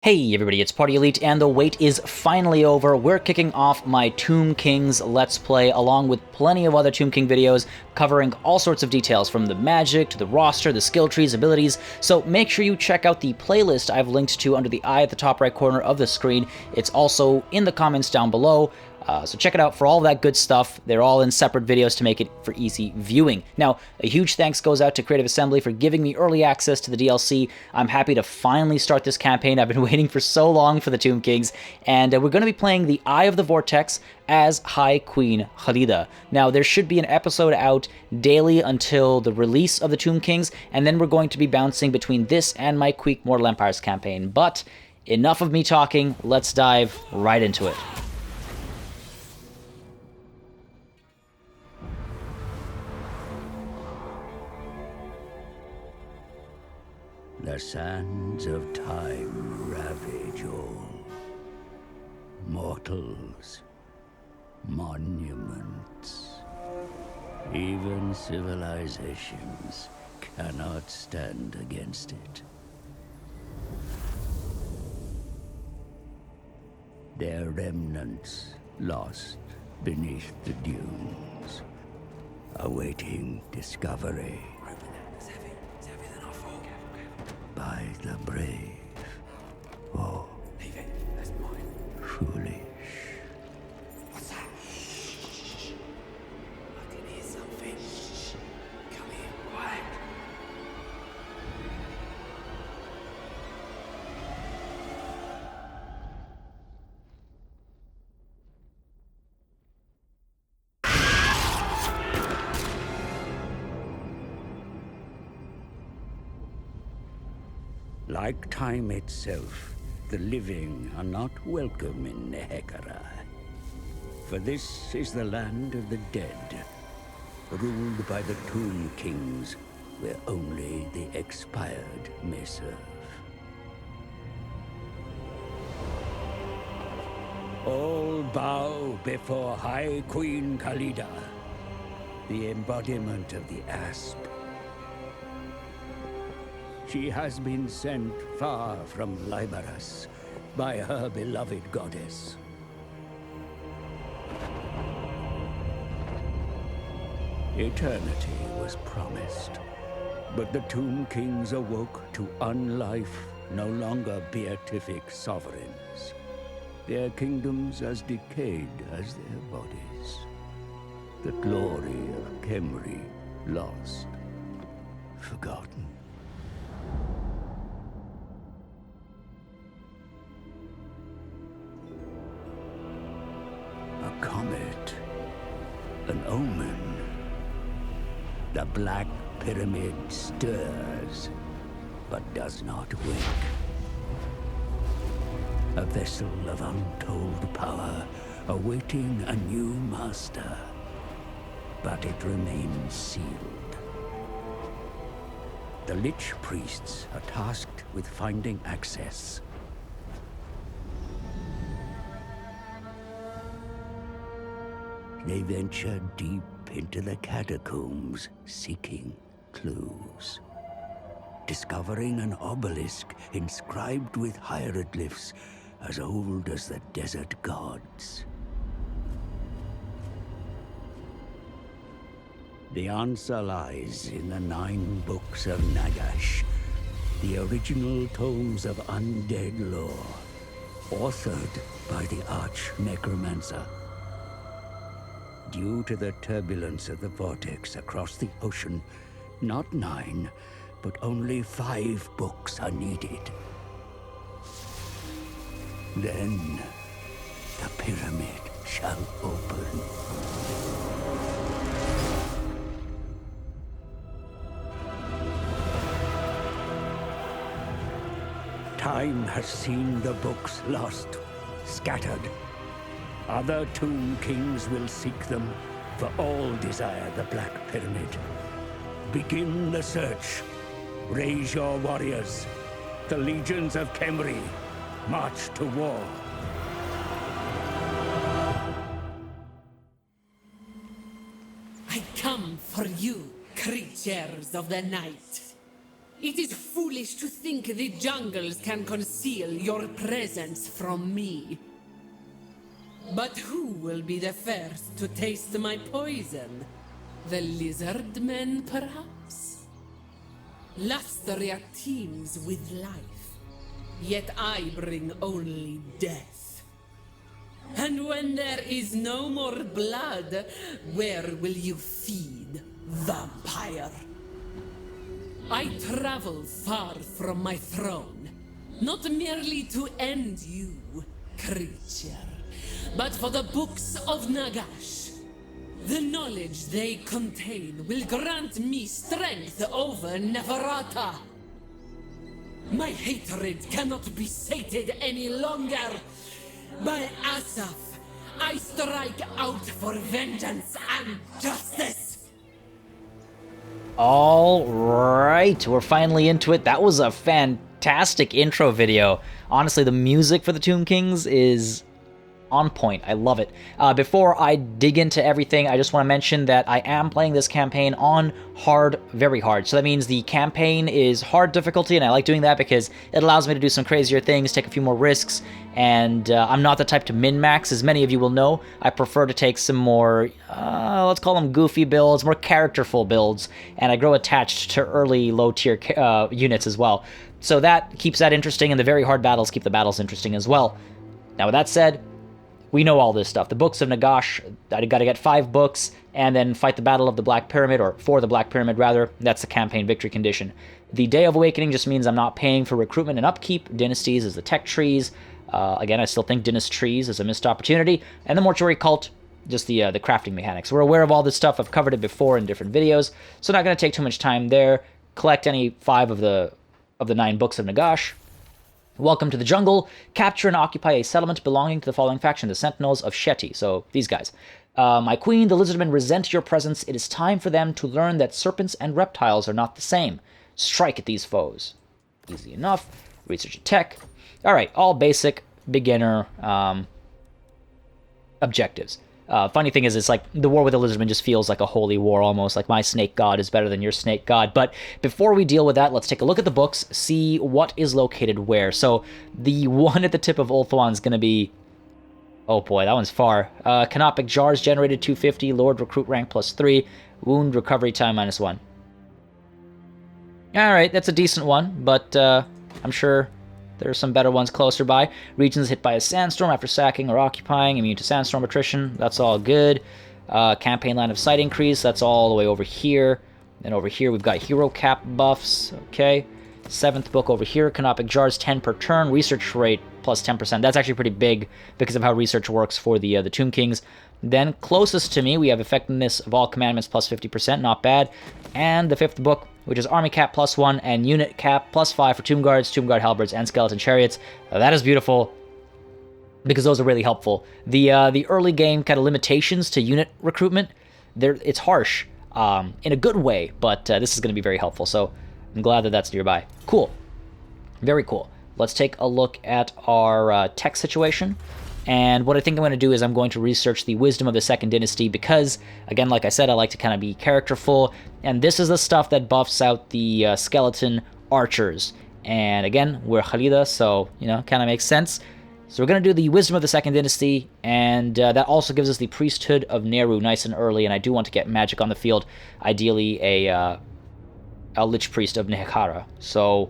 Hey everybody, it's Party Elite, and the wait is finally over. We're kicking off my Tomb Kings Let's Play, along with plenty of other Tomb King videos, covering all sorts of details, from the magic, to the roster, the skill trees, abilities, so make sure you check out the playlist I've linked to under the eye at the top right corner of the screen. It's also in the comments down below. So check it out for all that good stuff. They're all in separate videos to make it for easy viewing. Now, a huge thanks goes out to Creative Assembly for giving me early access to the DLC. I'm happy to finally start this campaign. I've been waiting for so long for the Tomb Kings, and we're going to be playing the Eye of the Vortex as High Queen Khalida. Now, there should be an episode out daily until the release of the Tomb Kings, and then we're going to be bouncing between this and my Queek Mortal Empires campaign. But enough of me talking, let's dive right into it. The sands of time ravage all. Mortals, monuments, even civilizations cannot stand against it. Their remnants lost beneath the dunes, awaiting discovery. By the brave, or foolish. What's that? I can hear something. Come here, quiet. Like time itself, the living are not welcome in Nehekara. For this is the land of the dead, ruled by the Tomb Kings, where only the expired may serve. All bow before High Queen Khalida, the embodiment of the Asp. She has been sent far from Lybaras by her beloved goddess. Eternity was promised, but the Tomb Kings awoke to unlife, no longer beatific sovereigns. Their kingdoms as decayed as their bodies. The glory of Khemri lost, forgotten. A comet, an omen. The Black Pyramid stirs, but does not wake. A vessel of untold power, awaiting a new master. But it remains sealed. The Lich Priests are tasked with finding access. They venture deep into the catacombs, seeking clues. Discovering an obelisk inscribed with hieroglyphs as old as the desert gods. The answer lies in the 9 Books of Nagash, the original tomes of undead lore, authored by the Arch-Necromancer. Due to the turbulence of the Vortex across the ocean, not 9, but only 5 books are needed. Then, the pyramid shall open. Time has seen the books lost, scattered. Other Tomb Kings will seek them, for all desire the Black Pyramid. Begin the search. Raise your warriors. The legions of Khemri march to war. I come for you, creatures of the night. It is foolish to think the jungles can conceal your presence from me. But who will be the first to taste my poison? The lizard men, perhaps? Lustria teems with life, yet I bring only death. And when there is no more blood, where will you feed, vampire? I travel far from my throne, not merely to end you, creature, but for the Books of Nagash. The knowledge they contain will grant me strength over Neferata. My hatred cannot be sated any longer. By Asaph, I strike out for vengeance and justice. All right, we're finally into it. That was a fantastic intro video. Honestly, the music for the Tomb Kings is on point. I love it. Before I dig into everything, I just want to mention that I am playing this campaign on hard, very hard. So that means the campaign is hard difficulty, and I like doing that because it allows me to do some crazier things, take a few more risks, and I'm not the type to min-max, as many of you will know. I prefer to take some more, let's call them goofy builds, more characterful builds, and I grow attached to early low-tier units as well. So that keeps that interesting, and the very hard battles keep the battles interesting as well. Now, with that said, we know all this stuff. The Books of Nagash, I gotta get 5 books, and then fight the Battle of the Black Pyramid, or for the Black Pyramid, rather. That's the campaign victory condition. The Day of Awakening just means I'm not paying for recruitment and upkeep. Dynasties is the tech trees. Again, I still think Dynast trees is a missed opportunity. And the Mortuary Cult, just the crafting mechanics. We're aware of all this stuff. I've covered it before in different videos, so not gonna take too much time there. Collect any 5 of the 9 Books of Nagash. Welcome to the jungle. Capture and occupy a settlement belonging to the following faction, the Sentinels of Sheti. So, these guys. My queen, the lizardmen resent your presence. It is time for them to learn that serpents and reptiles are not the same. Strike at these foes. Easy enough. Research and tech. Alright, all basic, beginner objectives. Funny thing is, it's like the war with the lizardmen just feels like a holy war almost, like my snake god is better than your snake god. But before we deal with that, let's take a look at the books, see what is located where. So the one at the tip of Ulthuan is going to be, oh boy, that one's far. Canopic Jars generated 250, Lord Recruit rank +3, Wound recovery time -1. Alright, that's a decent one, but I'm sure there are some better ones closer by. Regions hit by a sandstorm after sacking or occupying, immune to sandstorm attrition. That's all good. Campaign line of sight increase. That's all the way over here. And over here we've got hero cap buffs. Okay. 7th book over here. Canopic Jars 10 per turn. Research rate plus 10%. That's actually pretty big because of how research works for the Tomb Kings. Then closest to me we have effectiveness of all commandments plus 50%. Not bad. And the 5th book, which is Army Cap +1 and Unit Cap +5 for Tomb Guards, Tomb Guard Halberds, and Skeleton Chariots. That is beautiful because those are really helpful. The early game kind of limitations to unit recruitment, it's harsh in a good way, but this is going to be very helpful, so I'm glad that that's nearby. Cool. Very cool. Let's take a look at our tech situation. And what I think I'm going to do is I'm going to research the wisdom of the Second Dynasty because, again, like I said, I like to kind of be characterful. And this is the stuff that buffs out the skeleton archers. And again, we're Khalida, so, you know, kind of makes sense. So we're going to do the wisdom of the Second Dynasty, and that also gives us the priesthood of Neru nice and early. And I do want to get magic on the field, ideally a Lich Priest of Nehekara. So,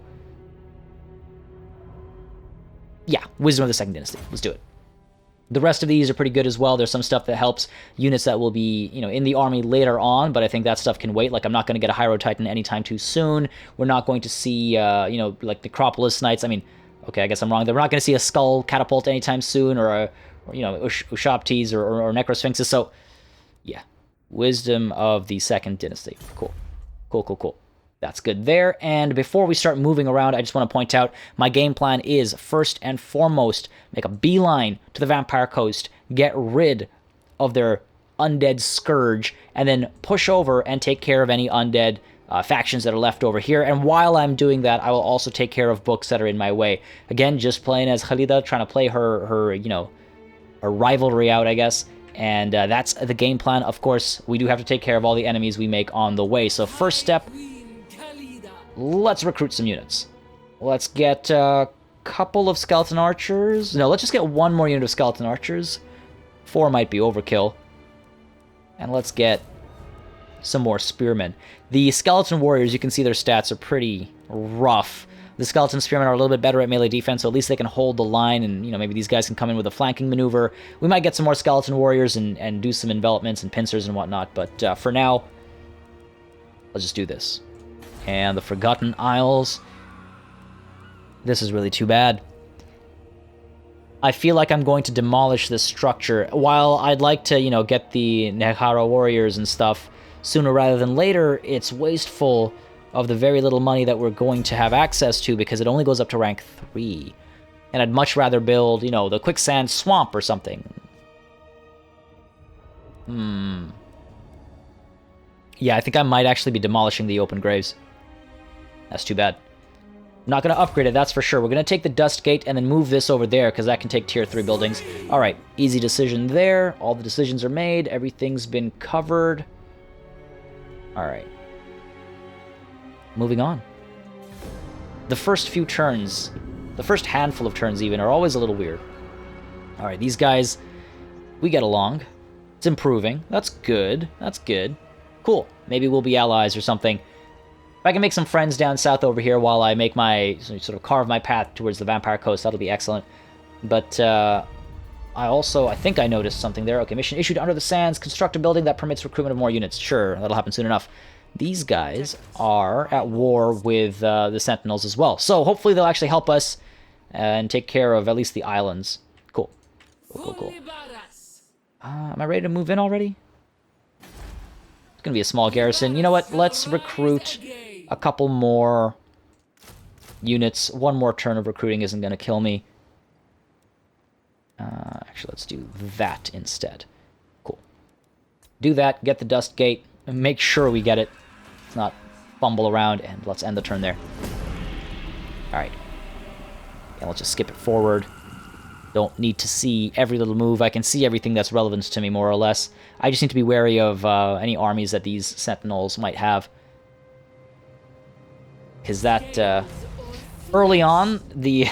yeah, wisdom of the Second Dynasty. Let's do it. The rest of these are pretty good as well. There's some stuff that helps units that will be, you know, in the army later on, but I think that stuff can wait. Like, I'm not going to get a Hyro Titan anytime too soon. We're not going to see, you know, like Necropolis Knights. I mean, okay, I guess I'm wrong. We're not going to see a Skull Catapult anytime soon, or you know, Ushabtis or Necrosphinxes. So, yeah, Wisdom of the Second Dynasty. Cool. Cool, cool, cool. That's good there. And before we start moving around, I just want to point out my game plan is, first and foremost, make a beeline to the Vampire Coast, get rid of their undead scourge, and then push over and take care of any undead factions that are left over here. And while I'm doing that, I will also take care of books that are in my way. Again, just playing as Khalida, trying to play her you know, a rivalry out, I guess. And that's the game plan. Of course, we do have to take care of all the enemies we make on the way. So first step, let's recruit some units. Let's get a couple of skeleton archers. No, let's just get one more unit of skeleton archers. 4 might be overkill. And let's get some more spearmen. The skeleton warriors, you can see their stats are pretty rough. The skeleton spearmen are a little bit better at melee defense, so at least they can hold the line, and maybe these guys can come in with a flanking maneuver. We might get some more skeleton warriors and do some envelopments and pincers and whatnot, but for now, let's just do this. And the Forgotten Isles. This is really too bad. I feel like I'm going to demolish this structure. While I'd like to, get the Nehara warriors and stuff sooner rather than later, it's wasteful of the very little money that we're going to have access to because it only goes up to rank 3. And I'd much rather build, the Quicksand Swamp or something. Yeah, I think I might actually be demolishing the open graves. That's too bad. I'm not going to upgrade it, that's for sure. We're going to take the Dust Gate and then move this over there because that can take tier 3 buildings. Alright, easy decision there. All the decisions are made. Everything's been covered. Alright. Moving on. The first few turns, the first handful of turns even, are always a little weird. Alright, these guys, we get along. It's improving. That's good. That's good. Cool. Maybe we'll be allies or something. If I can make some friends down south over here while I make my, sort of carve my path towards the Vampire Coast, that'll be excellent. But, I think I noticed something there. Okay, mission issued under the sands. Construct a building that permits recruitment of more units. Sure, that'll happen soon enough. These guys are at war with the Sentinels as well. So hopefully they'll actually help us and take care of at least the islands. Cool. Cool. Am I ready to move in already? It's going to be a small garrison. You know what? Let's recruit a couple more units. One more turn of recruiting isn't going to kill me. Actually, let's do that instead. Cool. Do that, get the Dust Gate, and make sure we get it. Let's not fumble around, and let's end the turn there. Alright. And let's just skip it forward. Don't need to see every little move. I can see everything that's relevant to me, more or less. I just need to be wary of any armies that these Sentinels might have. Because that, early on, the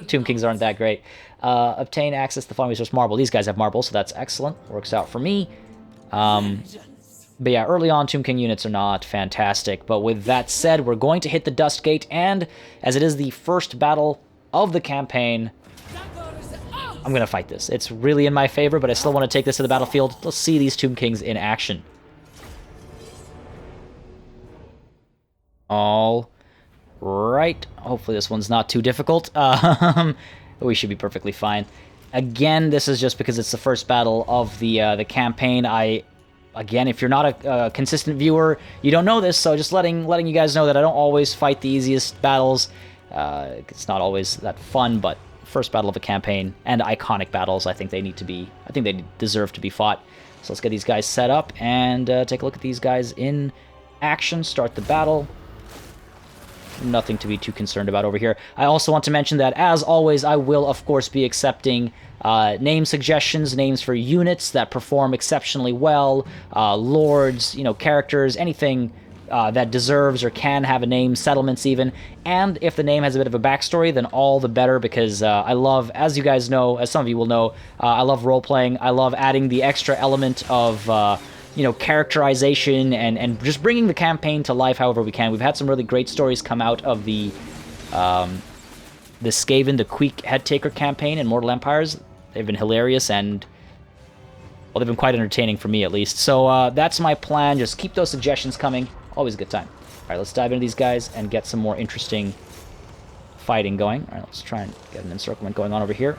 Tomb Kings aren't that great. Obtain access to the Fun Resource Marble. These guys have marble, so that's excellent. Works out for me. But yeah, early on, Tomb King units are not fantastic. But with that said, we're going to hit the Dust Gate, and as it is the first battle of the campaign, I'm going to fight this. It's really in my favor, but I still want to take this to the battlefield. Let's see these Tomb Kings in action. All right. Hopefully this one's not too difficult. We should be perfectly fine. Again, this is just because it's the first battle of the campaign. Again, if you're not a consistent viewer, you don't know this, so just letting you guys know that I don't always fight the easiest battles. It's not always that fun, but first battle of a campaign and iconic battles, I think they deserve to be fought. So let's get these guys set up and take a look at these guys in action. Start the battle. Nothing to be too concerned about over here. I also want to mention that, as always, I will, of course, be accepting name suggestions, names for units that perform exceptionally well, lords, characters, anything that deserves or can have a name, settlements even. And if the name has a bit of a backstory, then all the better, because I love, as you guys know, as some of you will know, I love role-playing. I love adding the extra element of characterization and just bringing the campaign to life however we can. We've had some really great stories come out of the Skaven, the Queek Headtaker campaign in Mortal Empires. They've been hilarious and, well, they've been quite entertaining for me at least. So that's my plan. Just keep those suggestions coming. Always a good time. All right, let's dive into these guys and get some more interesting fighting going. All right, let's try and get an encirclement going on over here.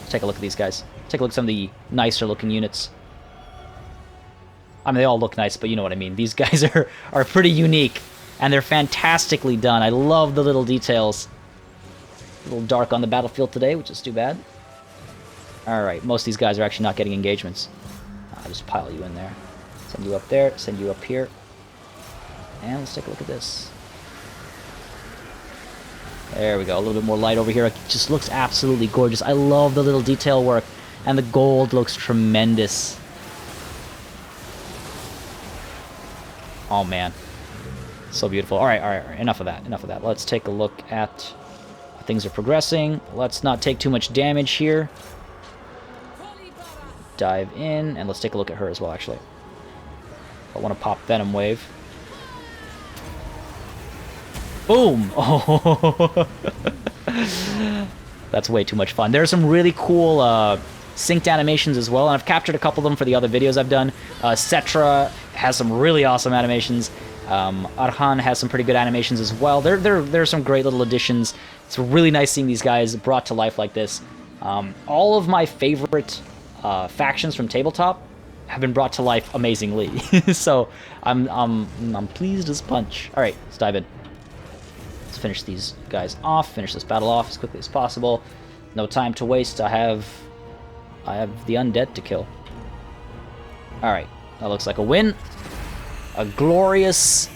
Let's take a look at these guys. Take a look at some of the nicer looking units. I mean, they all look nice, but you know what I mean. These guys are pretty unique, and they're fantastically done. I love the little details. A little dark on the battlefield today, which is too bad. Alright, most of these guys are actually not getting engagements. I'll just pile you in there. Send you up there, send you up here. And let's take a look at this. There we go, a little bit more light over here. It just looks absolutely gorgeous. I love the little detail work. And the gold looks tremendous. Oh, man. So beautiful. All right, all right, all right. Enough of that. Enough of that. Let's take a look at how things are progressing. Let's not take too much damage here. Dive in, and let's take a look at her as well, actually. I want to pop Venom Wave. Boom! Oh, that's way too much fun. There are some really cool synced animations as well, and I've captured a couple of them for the other videos I've done. Cetra has some really awesome animations. Arhan has some pretty good animations as well. There are some great little additions. It's really nice seeing these guys brought to life like this. All of my favorite factions from tabletop have been brought to life amazingly. So I'm pleased as punch. All right, let's dive in. Let's finish these guys off. Finish this battle off as quickly as possible. No time to waste. I have the undead to kill. All right, that looks like a win. A glorious,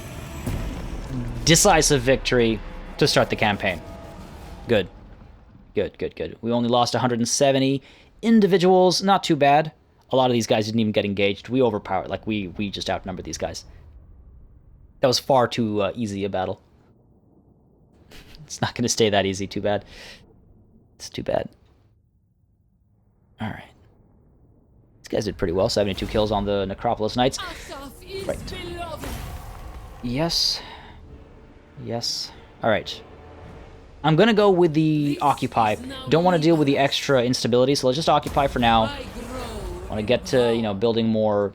decisive victory to start the campaign. Good. Good, good, good. We only lost 170 individuals. Not too bad. A lot of these guys didn't even get engaged. We overpowered. Like, we just outnumbered these guys. That was far too easy a battle. It's not going to stay that easy. Too bad. It's too bad. All right. These guys did pretty well. 72 kills on the Necropolis Knights. Right. Yes. Yes. All right. I'm going to go with the Occupy. Don't want to deal with the extra instability, so let's just Occupy for now. Want to get to, you know, building more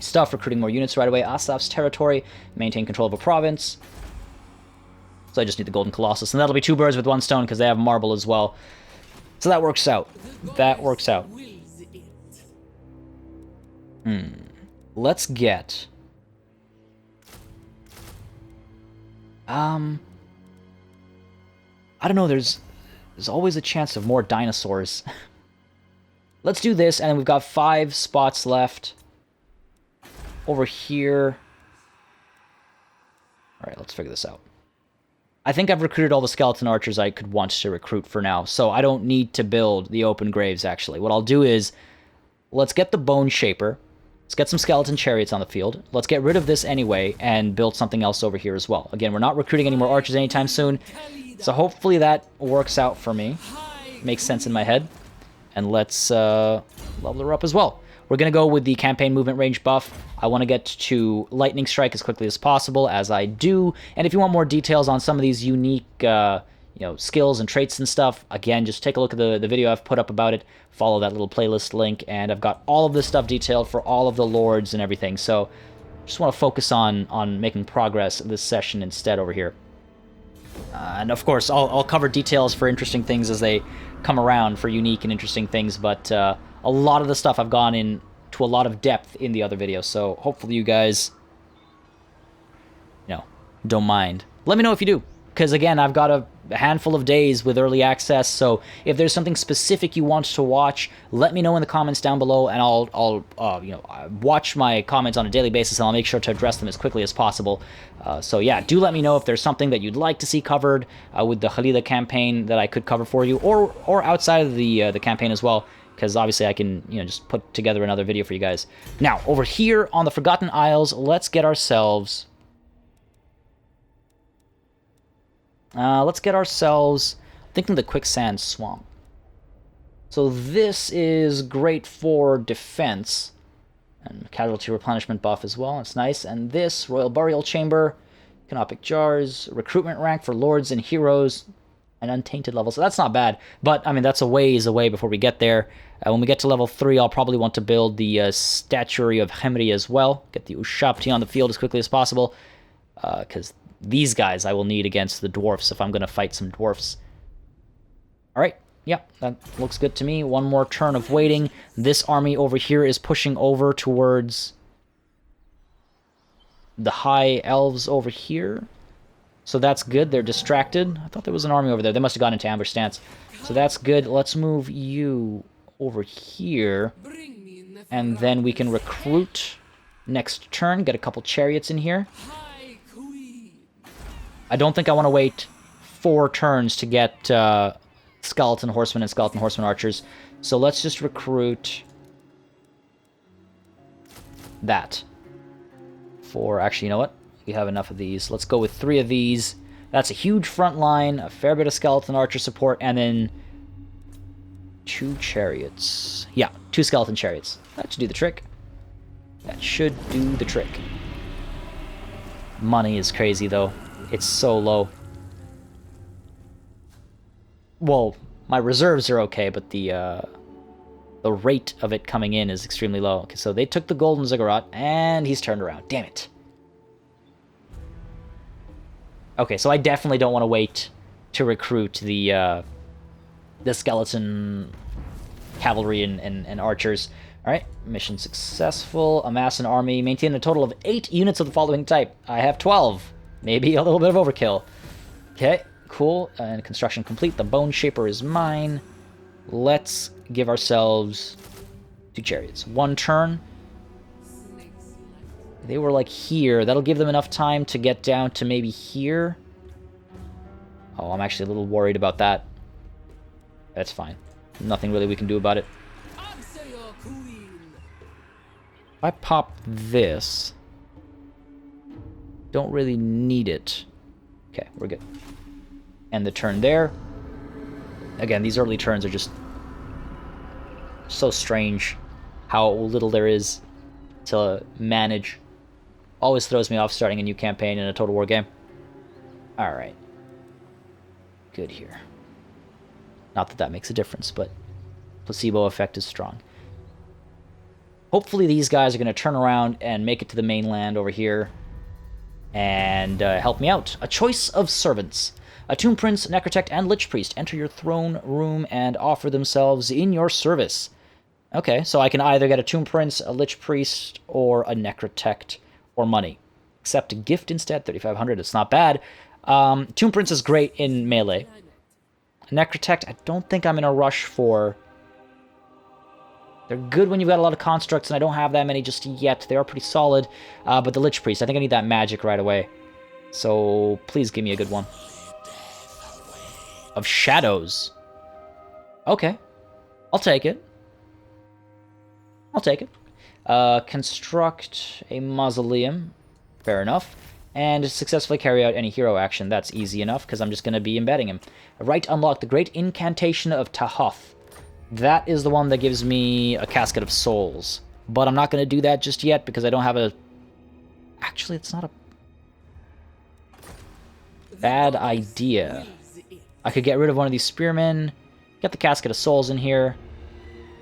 stuff, recruiting more units right away. Asaf's territory, maintain control of a province. So I just need the Golden Colossus, and that'll be 2 birds with 1 stone because they have marble as well. So that works out. That works out. Let's get... I don't know, there's always a chance of more dinosaurs. Let's do this, and then we've got 5 spots left. Over here. Alright, let's figure this out. I think I've recruited all the skeleton archers I could want to recruit for now, so I don't need to build the open graves, actually. What I'll do is, let's get the Bone Shaper. Let's get some skeleton chariots on the field. Let's get rid of this anyway and build something else over here as well. Again, we're not recruiting any more archers anytime soon, so hopefully that works out for me. Makes sense in my head. And let's level her up as well. We're going to go with the campaign movement range buff. I want to get to Lightning Strike as quickly as possible, as I do. And if you want more details on some of these unique you know, skills and traits and stuff, again, just take a look at the video I've put up about it. Follow that little playlist link, and I've got all of this stuff detailed for all of the lords and everything. So just want to focus on making progress this session instead over here. And of course, I'll cover details for interesting things as they come around for unique and interesting things, but a lot of the stuff I've gone into a lot of depth in the other videos, so hopefully you guys, you know, don't mind. Let me know if you do, because again, I've got a handful of days with early access, so if there's something specific you want to watch, let me know in the comments down below, and I'll you know, watch my comments on a daily basis, and I'll make sure to address them as quickly as possible. So yeah, do let me know if there's something that you'd like to see covered with the Khalida campaign that I could cover for you, or outside of the campaign as well, because obviously I can, you know, just put together another video for you guys. Now, over here on the Forgotten Isles, let's get ourselves... thinking the Quicksand Swamp. So this is great for defense, and casualty replenishment buff as well. It's nice. And this, Royal Burial Chamber, Canopic Jars, recruitment rank for lords and heroes, and untainted level. So that's not bad, but I mean, that's a ways away before we get there. When we get to level 3, I'll probably want to build the Statuary of Hemri as well. Get the Ushapti on the field as quickly as possible, because these guys I will need against the dwarfs if I'm going to fight some dwarfs. Alright, yep, that looks good to me. One more turn of waiting. This army over here is pushing over towards the High Elves over here. So that's good. They're distracted. I thought there was an army over there. They must have gone into ambush stance. So that's good. Let's move you over here. And then we can recruit next turn. Get a couple chariots in here. I don't think I want to wait 4 turns to get Skeleton Horsemen and Skeleton Horsemen Archers. So let's just recruit that. 4. Actually, you know what? We have enough of these. Let's go with 3 of these. That's a huge front line, a fair bit of skeleton archer support, and then 2 chariots. Yeah, 2 skeleton chariots. That should do the trick. That should do the trick. Money is crazy, though. It's so low. Well, my reserves are okay, but the rate of it coming in is extremely low. Okay, so they took the golden ziggurat, and he's turned around. Damn it. Okay, so I definitely don't want to wait to recruit the skeleton cavalry and archers. Alright, mission successful. Amass an army. Maintain a total of 8 units of the following type. I have 12. Maybe a little bit of overkill. Okay, cool. And construction complete. The Bone Shaper is mine. Let's give ourselves 2 chariots. 1 turn. They were like here. That'll give them enough time to get down to maybe here. Oh, I'm actually a little worried about that. That's fine. Nothing really we can do about it. If I pop this, don't really need it. Okay, we're good. End the turn there. Again, these early turns are just so strange how little there is to manage. Always throws me off starting a new campaign in a Total War game. Alright. Good here. Not that that makes a difference, but placebo effect is strong. Hopefully these guys are going to turn around and make it to the mainland over here and help me out. A choice of servants. A Tomb Prince, Necrotect, and Lich Priest enter your throne room and offer themselves in your service. Okay, so I can either get a Tomb Prince, a Lich Priest, or a Necrotect, or money. Accept a gift instead, 3,500, it's not bad. Tomb Prince is great in melee. Necrotect, I don't think I'm in a rush for. They're good when you've got a lot of constructs, and I don't have that many just yet. They are pretty solid, but the Lich Priest, I think I need that magic right away. So please give me a good one. Of Shadows. Okay. I'll take it. I'll take it. Construct a mausoleum. Fair enough. And successfully carry out any hero action. That's easy enough, because I'm just going to be embedding him. Right, unlock the Great Incantation of Tahoth. That is the one that gives me a Casket of Souls. But I'm not going to do that just yet, because I don't have a... Actually, it's not a bad idea. I could get rid of one of these spearmen, get the Casket of Souls in here,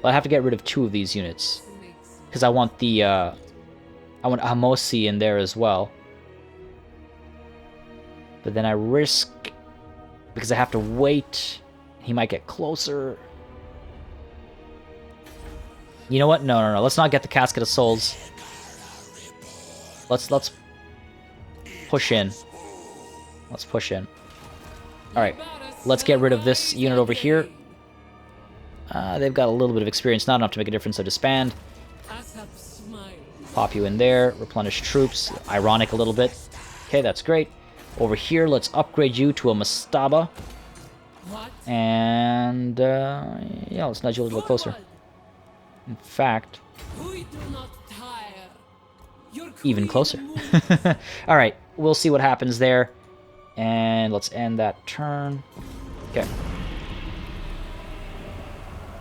but I have to get rid of 2 of these units. Because I want the, I want Amosi in there as well. But then I risk, because I have to wait, he might get closer. You know what? No. Let's not get the Casket of Souls. Let's push in. Let's push in. Alright. Let's get rid of this unit over here. They've got a little bit of experience, not enough to make a difference, so disband. Pop you in there. Replenish troops. Ironic a little bit. Okay, that's great. Over here, let's upgrade you to a Mastaba. And, yeah, let's nudge you a little bit closer. In fact, even closer. Alright, we'll see what happens there. And let's end that turn. Okay.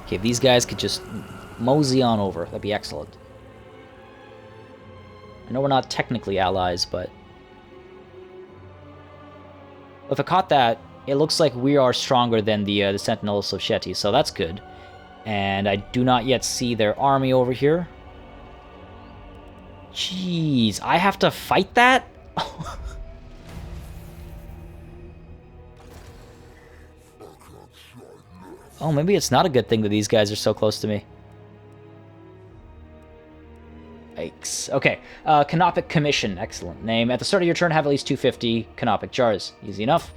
Okay, if these guys could just mosey on over, that'd be excellent. I know we're not technically allies, but... if I caught that, it looks like we are stronger than the Sentinels of Shetty, so that's good. And I do not yet see their army over here. Jeez, I have to fight that? Oh, maybe it's not a good thing that these guys are so close to me. Yikes. Okay, Canopic Commission. Excellent name. At the start of your turn, have at least 250 Canopic jars. Easy enough.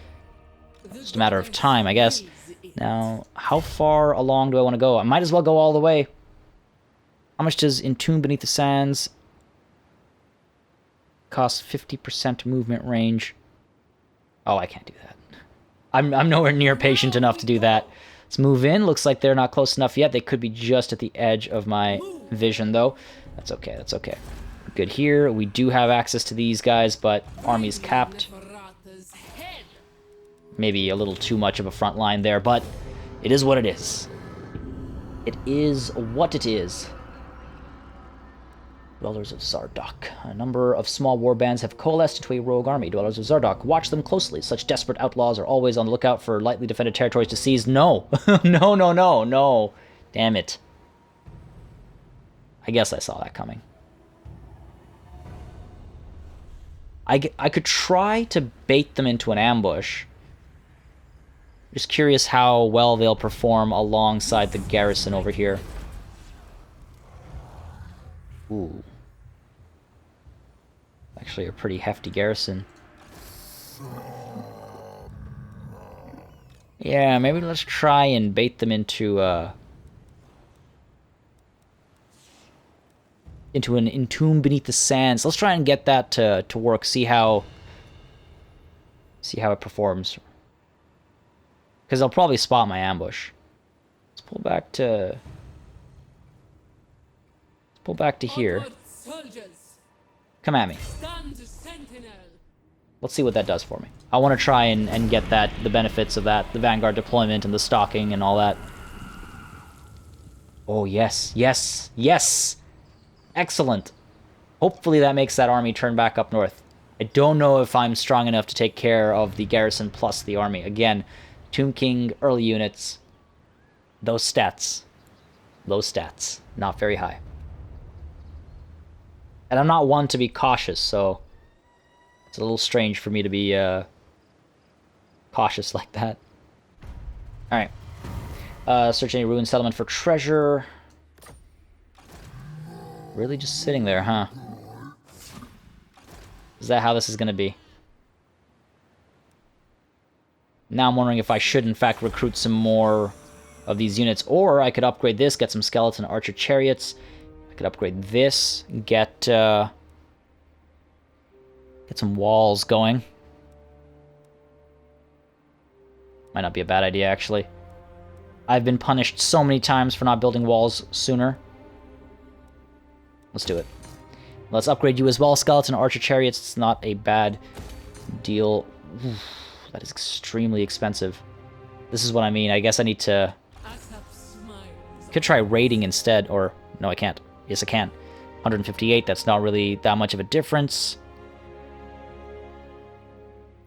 Just a matter of time, I guess. Now, how far along do I want to go? I might as well go all the way. How much does Entomb Beneath the Sands cost? 50% movement range. Oh, I can't do that. I'm nowhere near patient enough to do that. Let's move in. Looks like they're not close enough yet. They could be just at the edge of my vision, though. That's okay, that's okay. Good here. We do have access to these guys, but army's capped. Maybe a little too much of a front line there, but it is what it is. It is what it is. Dwellers of Zardoz. A number of small warbands have coalesced into a rogue army. Dwellers of Zardoz. Watch them closely. Such desperate outlaws are always on the lookout for lightly defended territories to seize. No. No, no, no, no. Damn it. I guess I saw that coming. I could try to bait them into an ambush. Just curious how well they'll perform alongside the garrison over here. Ooh. Actually a pretty hefty garrison. Yeah, maybe let's try and bait them into an Entomb Beneath the Sands. Let's try and get that to work, see how it performs. Because they'll probably spot my ambush. Let's pull back to here. Come at me. Let's see what that does for me. I want to try and get the benefits of that, the Vanguard deployment and the stalking and all that. Oh, yes, yes, yes! Excellent. Hopefully that makes that army turn back up north. I don't know if I'm strong enough to take care of the garrison plus the army. Again, Tomb King early units, those stats, not very high. And I'm not one to be cautious, so it's a little strange for me to be cautious like that. Alright. Search any ruined settlement for treasure. Really just sitting there, huh? Is that how this is going to be? Now I'm wondering if I should, in fact, recruit some more of these units. Or I could upgrade this, get some skeleton archer chariots. I could upgrade this, get some walls going. Might not be a bad idea, actually. I've been punished so many times for not building walls sooner. Let's do it. Let's upgrade you as well. Skeleton archer chariots. It's not a bad deal. Oof, that is extremely expensive. This is what I mean. I guess I need to... Could try raiding instead, or... No, I can't. Yes, I can. 158, that's not really that much of a difference.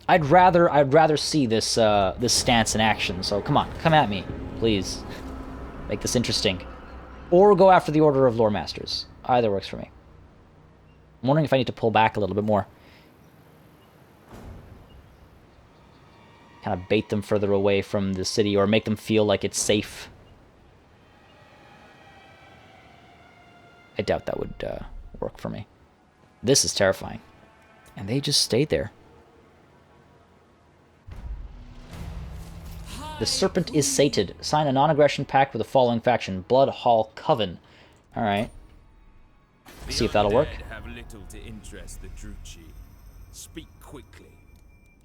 I'd rather see this this stance in action, so come on, come at me, please. Make this interesting. Or go after the Order of Lore Masters. Either works for me. I'm wondering if I need to pull back a little bit more. Kind of bait them further away from the city, or make them feel like it's safe. I doubt that would work for me. This is terrifying. And they just stayed there. The Serpent is sated. Sign a non-aggression pact with the following faction. Blood Hall Coven. Alright. See if that'll work. Have little to interest the Druchi. Speak quickly.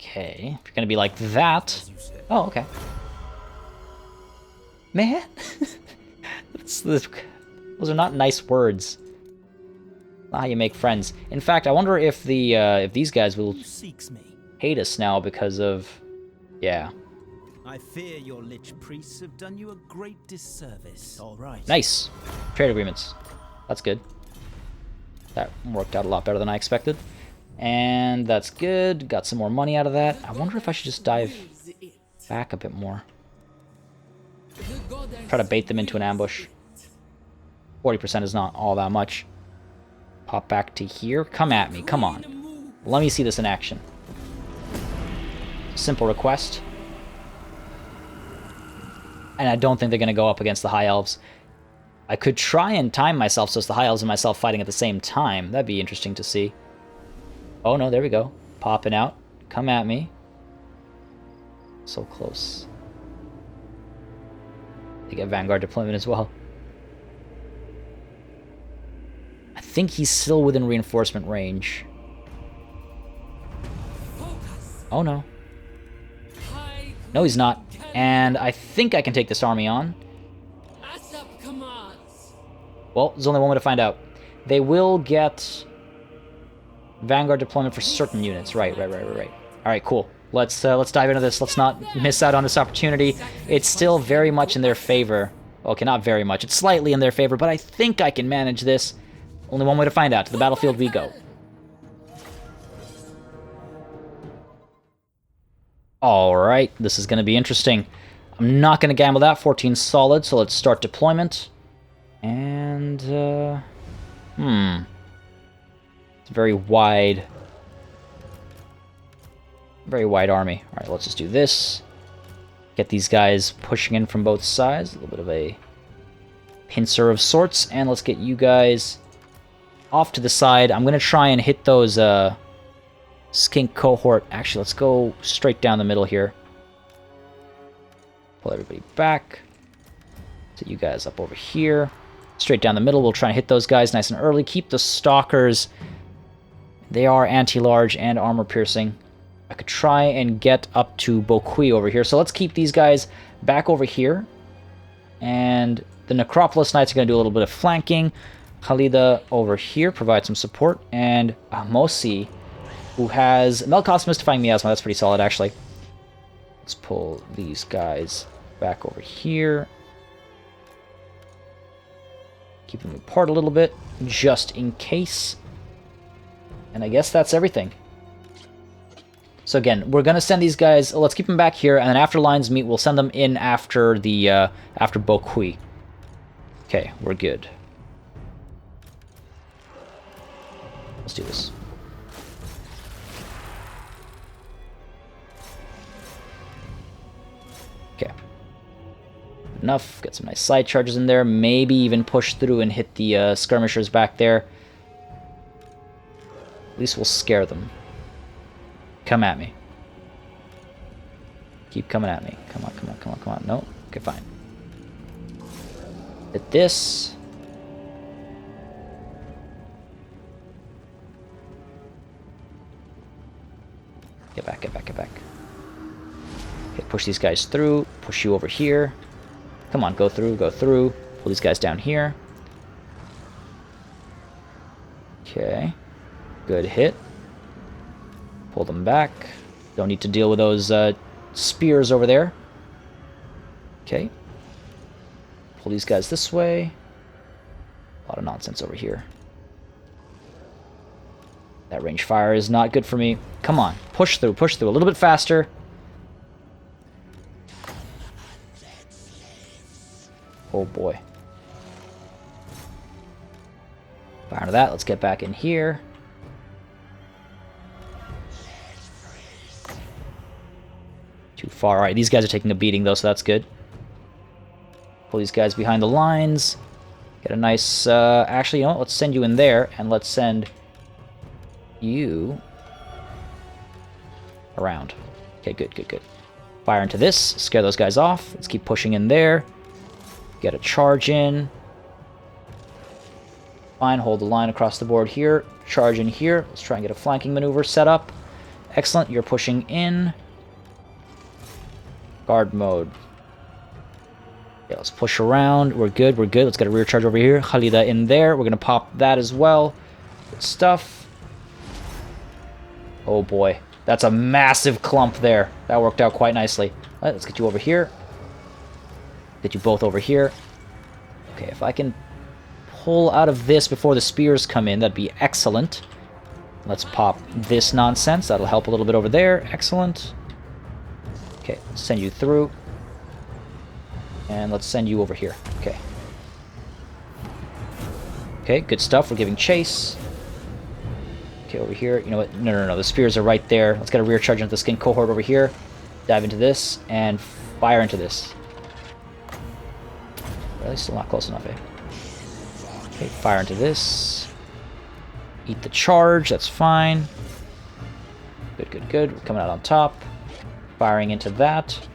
Okay. If you're gonna be like that... Oh, okay. Man! Those are not nice words. Not how you make friends. In fact, I wonder if these guys will hate us now because of... Yeah. I fear your lich priests have done you a great disservice. All right. Nice. Trade agreements. That's good. That worked out a lot better than I expected. And that's good. Got some more money out of that. I wonder if I should just dive back a bit more. Try to bait them into an ambush. 40% is not all that much. Pop back to here. Come at me. Come on. Let me see this in action. Simple request. And I don't think they're going to go up against the High Elves. I could try and time myself so it's the High Elves and myself fighting at the same time. That'd be interesting to see. Oh no, there we go. Popping out. Come at me. So close. They get Vanguard deployment as well. I think he's still within reinforcement range. Oh no. No, he's not. And I think I can take this army on. Well, there's only one way to find out. They will get Vanguard deployment for certain units. Right. Alright, cool. Let's dive into this. Let's not miss out on this opportunity. It's still very much in their favor. Okay, not very much. It's slightly in their favor, but I think I can manage this. Only one way to find out. To the battlefield we go. Alright, this is going to be interesting. I'm not going to gamble that. 14 solid, so let's start deployment. And, it's a very wide army. Alright, let's just do this. Get these guys pushing in from both sides. A little bit of a pincer of sorts. And let's get you guys off to the side. I'm going to try and hit those skink cohort. Actually, let's go straight down the middle here. Pull everybody back. Set you guys up over here. Straight down the middle. We'll try and hit those guys nice and early. Keep the stalkers. They are anti-large and armor-piercing. I could try and get up to Bokui over here. So let's keep these guys back over here. And the Necropolis Knights are going to do a little bit of flanking. Khalida over here, provide some support. And Mosi, who has Melkos Mystifying Miasma. That's pretty solid, actually. Let's pull these guys back over here. Keep them apart a little bit, just in case. And I guess that's everything. So again, we're going to send these guys... Let's keep them back here, and then after lines meet, we'll send them in after the after Bokui. Okay, we're good. Let's do this. Okay. Enough. Get some nice side charges in there. Maybe even push through and hit the skirmishers back there. At least we'll scare them. Come at me. Keep coming at me. Come on. No? Okay, fine. Hit this. Get back. Okay, push these guys through. Push you over here. Come on, go through. Pull these guys down here. Okay. Good hit. Pull them back. Don't need to deal with those spears over there. Okay. Pull these guys this way. A lot of nonsense over here. That range fire is not good for me. Come on. Push through. A little bit faster. Oh boy. Fire into that. Let's get back in here. Too far. Alright, these guys are taking a beating though, so that's good. Pull these guys behind the lines. Get a nice... actually, you know what? Let's send you in there, and let's send you around. Okay, good. Fire into this. Scare those guys off. Let's keep pushing in there. Get a charge in. Fine, hold the line across the board here. Charge in here. Let's try and get a flanking maneuver set up. Excellent, you're pushing in. Guard mode. Yeah, let's push around. We're good. Let's get a rear charge over here. Khalida in there. We're going to pop that as well. Good stuff. Oh boy. That's a massive clump there. That worked out quite nicely. All right, let's get you over here. Get you both over here. Okay, if I can pull out of this before the spears come in, that'd be excellent. Let's pop this nonsense. That'll help a little bit over there. Excellent. Okay, let's send you through. And let's send you over here. Okay. Okay, good stuff. We're giving chase. Okay, over here. You know what? No. The spears are right there. Let's get a rear charge into the skin cohort over here. Dive into this and fire into this. Really? Still not close enough, eh? Okay, fire into this. Eat the charge. That's fine. Good. We're coming out on top. Firing into that.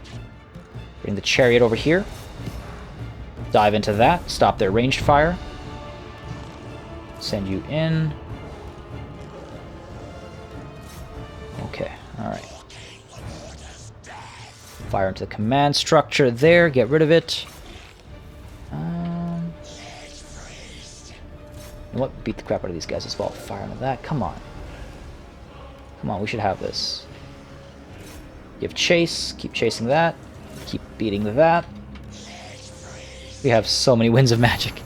Bring the chariot over here. Dive into that. Stop their ranged fire. Send you in. Okay, alright. Fire into the command structure there. Get rid of it. You know what? Beat the crap out of these guys as well. Fire into that. Come on. Come on, we should have this. Give chase. Keep chasing that. Keep beating that. We have so many winds of magic.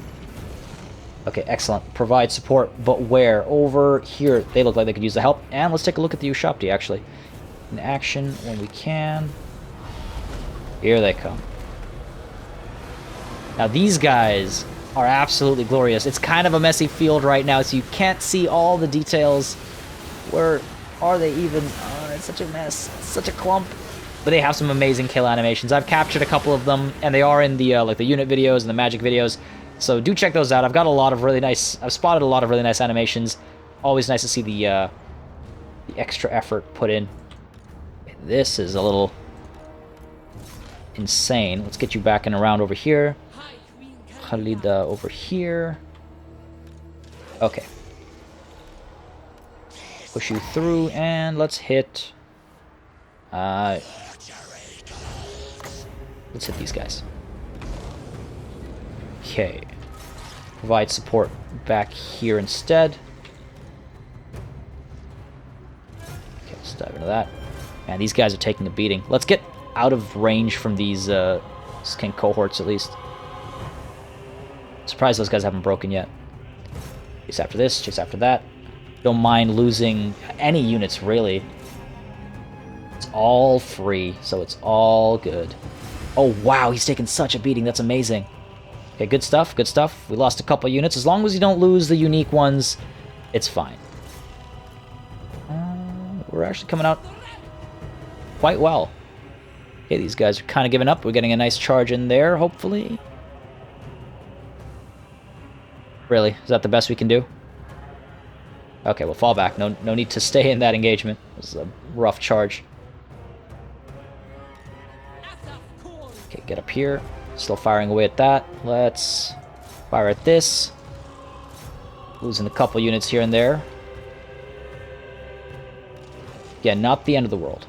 Okay, excellent. Provide support, but where? Over here. They look like they could use the help. And let's take a look at the Ushabti, actually. In action when we can. Here they come. Now these guys are absolutely glorious. It's kind of a messy field right now, so you can't see all the details. Where are they even? Oh, it's such a mess. It's such a clump. But they have some amazing kill animations. I've captured a couple of them, and they are in the like the unit videos and the magic videos. So do check those out. I've got a lot of really nice. I've spotted a lot of really nice animations. Always nice to see the extra effort put in. This is a little insane. Let's get you back and around over here. High Queen Khalida over here. Okay. Push you through, and let's hit... let's hit these guys. Okay. Provide support back here instead. Okay, let's dive into that. Man, these guys are taking a beating. Let's get out of range from these skink cohorts, at least. Surprised those guys haven't broken yet. Chase after this, chase after that. Don't mind losing any units, really. It's all free, so it's all good. Oh, wow, he's taken such a beating. That's amazing. Okay, good stuff, good stuff. We lost a couple units. As long as you don't lose the unique ones, it's fine. We're actually coming out quite well. Okay, these guys are kind of giving up. We're getting a nice charge in there, hopefully. Really? Is that the best we can do? Okay, we'll fall back. No need to stay in that engagement. It was a rough charge. Okay, get up here. Still firing away at that. Let's fire at this. Losing a couple units here and there. Again, not the end of the world.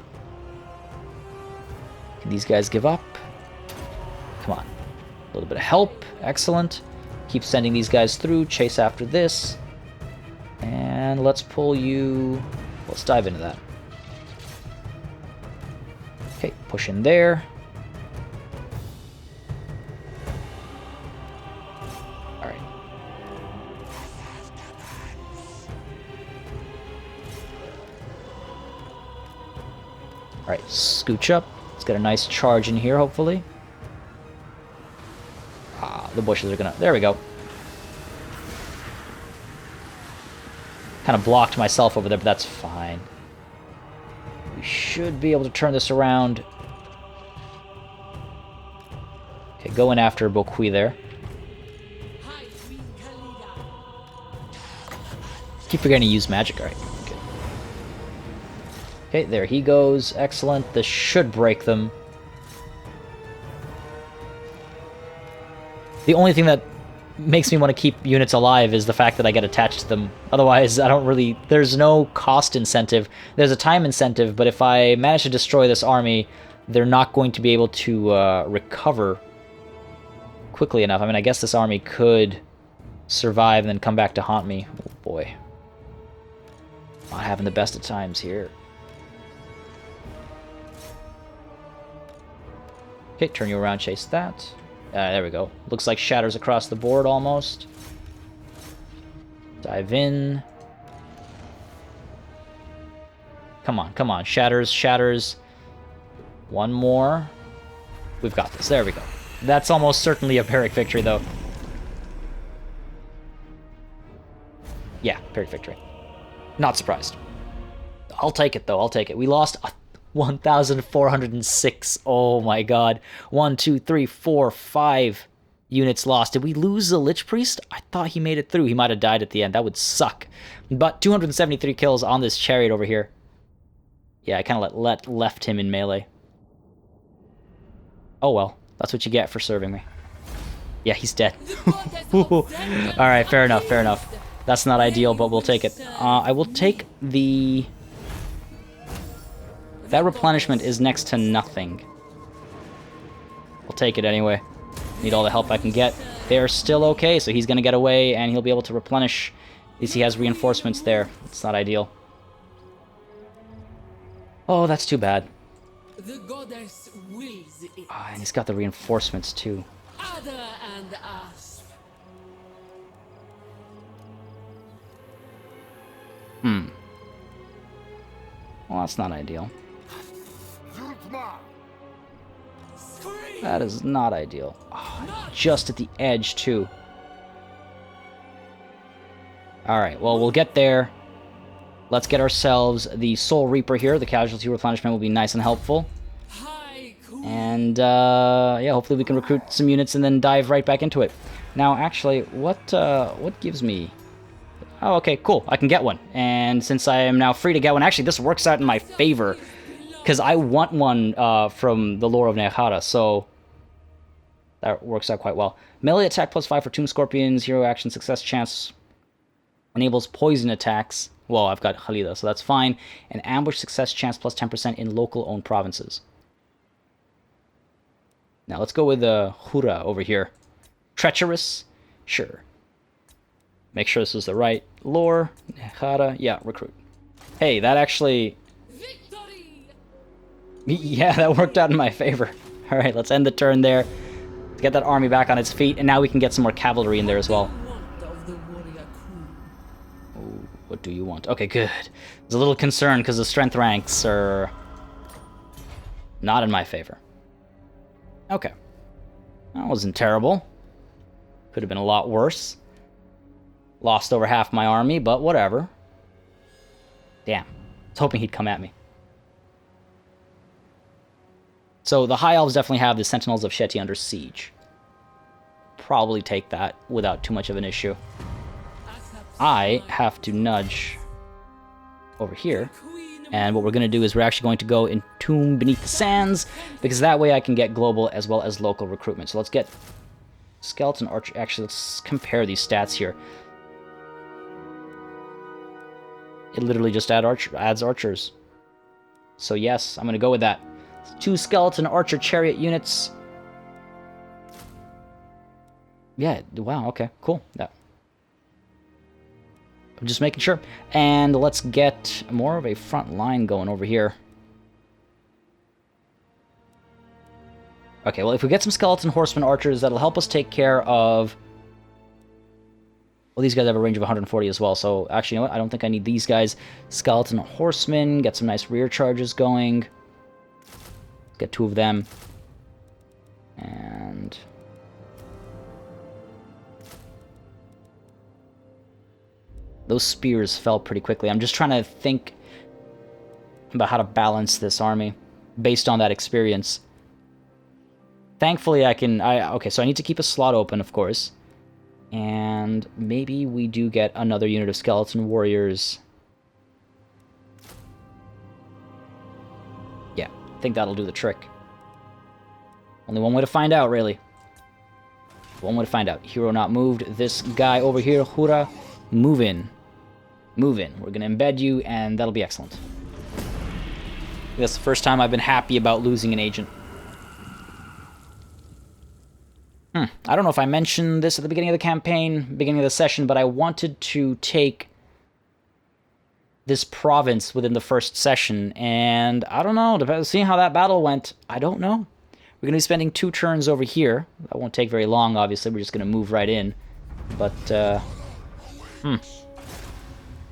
Can these guys give up? Come on. A little bit of help. Excellent. Keep sending these guys through. Chase after this. And let's pull you... Let's dive into that. Okay, push in there. Alright. Alright, scooch up. Let's get a nice charge in here, hopefully. Ah, the bushes are gonna... There we go. Kind of blocked myself over there, but that's fine. We should be able to turn this around. Okay, going after Bokui there. High Queen Khalida. Keep forgetting to use magic. Alright, good. Okay, there he goes. Excellent. This should break them. The only thing that makes me want to keep units alive is the fact that I get attached to them. Otherwise, I don't really... There's no cost incentive. There's a time incentive, but if I manage to destroy this army, they're not going to be able to recover quickly enough. I mean, I guess this army could survive and then come back to haunt me. Oh, boy. Not having the best of times here. Okay, turn you around, chase that. There we go. Looks like shatters across the board almost. Dive in. Come on, come on. Shatters, shatters. One more. We've got this. There we go. That's almost certainly a Pyrrhic victory, though. Yeah, Pyrrhic victory. Not surprised. I'll take it, though. I'll take it. We lost 1,406. Oh my god. 1, 2, 3, 4, 5 units lost. Did we lose the Lich Priest? I thought he made it through. He might have died at the end. That would suck. But 273 kills on this chariot over here. Yeah, I kind of left him in melee. Oh well. That's what you get for serving me. Yeah, he's dead. Alright, fair enough, fair enough. That's not ideal, but we'll take it. I will take the... That replenishment is next to nothing. I'll take it anyway. Need all the help I can get. They're still okay, so he's going to get away, and he'll be able to replenish. At least he has reinforcements there. It's not ideal. Oh, that's too bad. The goddess wills it. Ah, and he's got the reinforcements too. Ada and Asp. Well, that's not ideal. Scream! That is not ideal. Ah, just at the edge too. Alright, well, we'll get there. Let's get ourselves the Soul Reaper here. The casualty replenishment will be nice and helpful. High Queen. And, yeah, hopefully we can recruit some units and then dive right back into it. Now, actually, what gives me... Oh, okay, cool. I can get one. And since I am now free to get one... Actually, this works out in my favor. Because I want one from the lore of Nehara, so... That works out quite well. Melee attack +5 for Tomb Scorpions. Hero action success chance... Enables poison attacks. Well, I've got Khalida, so that's fine. And ambush success chance +10% in local-owned provinces. Now, let's go with Hura over here. Treacherous? Sure. Make sure this is the right lore. Nehara, yeah, recruit. Hey, that actually... Victory! Yeah, that worked out in my favor. Alright, let's end the turn there. Let's get that army back on its feet, and now we can get some more cavalry in there as well. What do you want? Okay, good. I was a little concerned because the strength ranks are not in my favor. Okay. That wasn't terrible. Could have been a lot worse. Lost over half my army, but whatever. Damn. I was hoping he'd come at me. So the High Elves definitely have the Sentinels of Shetty under siege. Probably take that without too much of an issue. I have to nudge over here, and what we're going to do is we're actually going to go Entomb Beneath the Sands, because that way I can get global as well as local recruitment. So let's get Skeleton Archer. Actually, let's compare these stats here. It literally just adds archers. So yes, I'm going to go with that. 2 Skeleton Archer Chariot units. Yeah, wow, okay, cool. Yeah. I'm just making sure. And let's get more of a front line going over here. Okay, well, if we get some Skeleton Horsemen Archers, that'll help us take care of... Well, these guys have a range of 140 as well, so actually, you know what? I don't think I need these guys. Skeleton Horsemen, get some nice rear charges going. Get 2 of them. And... those spears fell pretty quickly. I'm just trying to think about how to balance this army based on that experience. Thankfully, okay, so I need to keep a slot open, of course. And maybe we do get another unit of Skeleton Warriors. Yeah, I think that'll do the trick. Only one way to find out, really. One way to find out. Hero not moved. This guy over here, Hura, move in. Move in. We're going to embed you, and that'll be excellent. That's the first time I've been happy about losing an agent. I don't know if I mentioned this at the beginning of the campaign, beginning of the session, but I wanted to take this province within the first session, and I don't know, seeing how that battle went, I don't know. We're going to be spending 2 turns over here. That won't take very long, obviously. We're just going to move right in. But,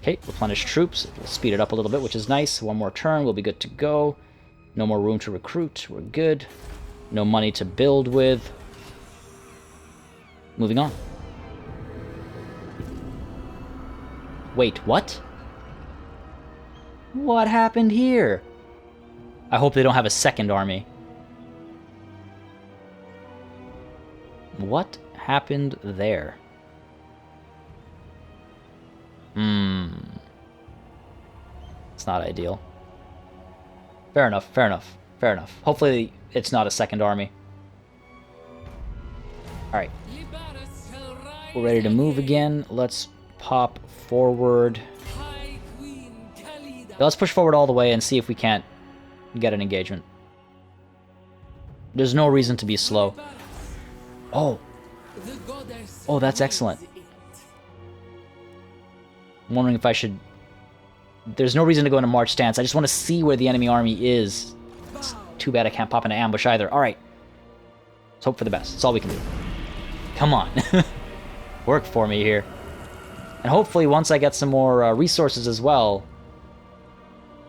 Okay, replenish troops. We'll speed it up a little bit, which is nice. 1 more turn, we'll be good to go. No more room to recruit. We're good. No money to build with. Moving on. Wait, what? What happened here? I hope they don't have a second army. What happened there? It's not ideal. Fair enough, fair enough, fair enough. Hopefully it's not a second army. Alright. We're ready to move again. Let's pop forward. High Queen Khalida. Let's push forward all the way and see if we can't get an engagement. There's no reason to be slow. Oh. The goddess Oh, that's excellent. wills it. I'm wondering if I should there's no reason to go into March stance. I just want to see where the enemy army is. It's too bad I can't pop into ambush either. Alright. Let's hope for the best. That's all we can do. Come on. Work for me here. And hopefully once I get some more resources as well...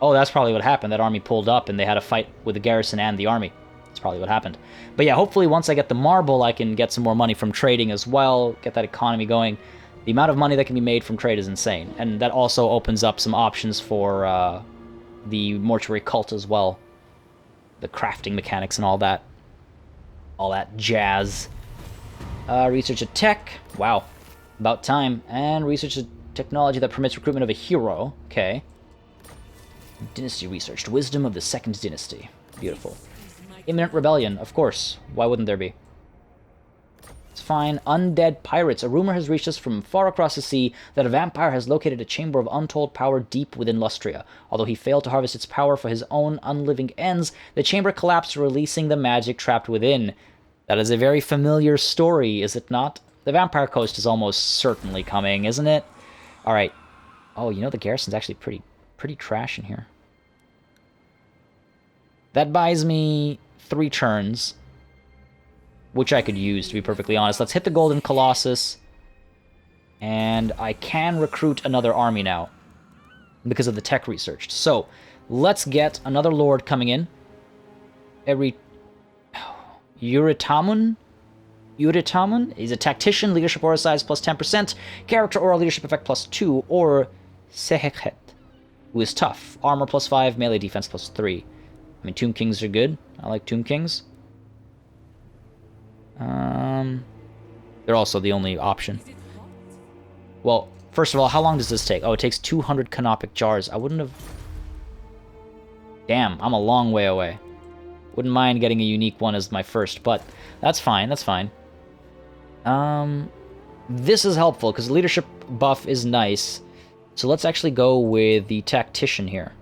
Oh, that's probably what happened. That army pulled up and they had a fight with the garrison and the army. That's probably what happened. But yeah, hopefully once I get the marble, I can get some more money from trading as well. Get that economy going. The amount of money that can be made from trade is insane. And that also opens up some options for the mortuary cult as well. The crafting mechanics and all that. All that jazz. Research a tech. Wow. About time. And research a technology that permits recruitment of a hero. Okay. Dynasty researched. Wisdom of the Second Dynasty. Beautiful. Imminent rebellion. Of course. Why wouldn't there be? It's fine. Undead pirates. A rumor has reached us from far across the sea that a vampire has located a chamber of untold power deep within Lustria. Although he failed to harvest its power for his own unliving ends, the chamber collapsed, releasing the magic trapped within. That is a very familiar story, is it not? The vampire coast is almost certainly coming, isn't it? Alright. Oh, you know the garrison's actually pretty trash in here. That buys me 3 turns, which I could use, to be perfectly honest. Let's hit the Golden Colossus, and I can recruit another army now because of the tech researched. So, let's get another lord coming in. Euritamun? He's a tactician, leadership aura size plus 10%, character aura leadership effect plus 2, or Sehekhet, who is tough. Armor plus 5, melee defense plus 3. I mean, Tomb Kings are good. I like Tomb Kings. They're also the only option. Well, first of all, how long does this take? Oh, it takes 200 canopic jars. I wouldn't have... Damn, I'm a long way away. Wouldn't mind getting a unique one as my first, but that's fine, that's fine. This is helpful, because the leadership buff is nice. So let's actually go with the tactician here.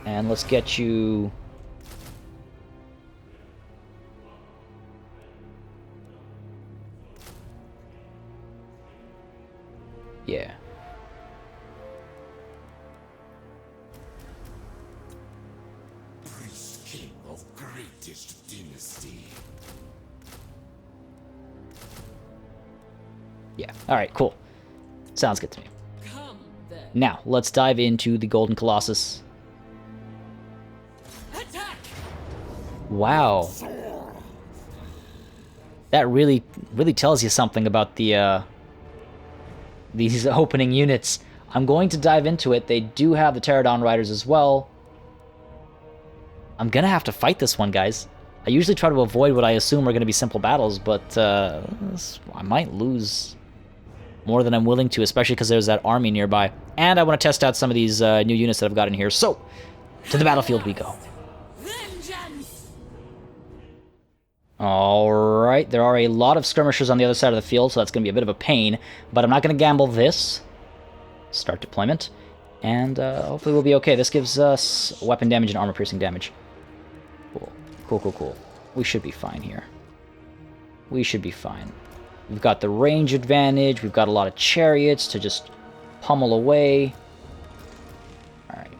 And let's get you... Yeah. King of greatest dynasty. Yeah. Alright, cool. Sounds good to me. Come then. Now, let's dive into the Golden Colossus. Attack! Wow. That really tells you something about the, these opening units. I'm going to dive into it. They do have the Pterodon Riders as well. I'm gonna have to fight this one, guys. I usually try to avoid what I assume are gonna be simple battles, but I might lose more than I'm willing to, especially because there's that army nearby. And I want to test out some of these new units that I've got in here. So, to the battlefield we go. Vengeance! Alright, there are a lot of skirmishers on the other side of the field, so that's going to be a bit of a pain. But I'm not going to gamble this. Start deployment. And hopefully we'll be okay. This gives us weapon damage and armor-piercing damage. Cool. Cool, cool, cool. We should be fine here. We should be fine. We've got the range advantage. We've got a lot of chariots to just pummel away. Alright.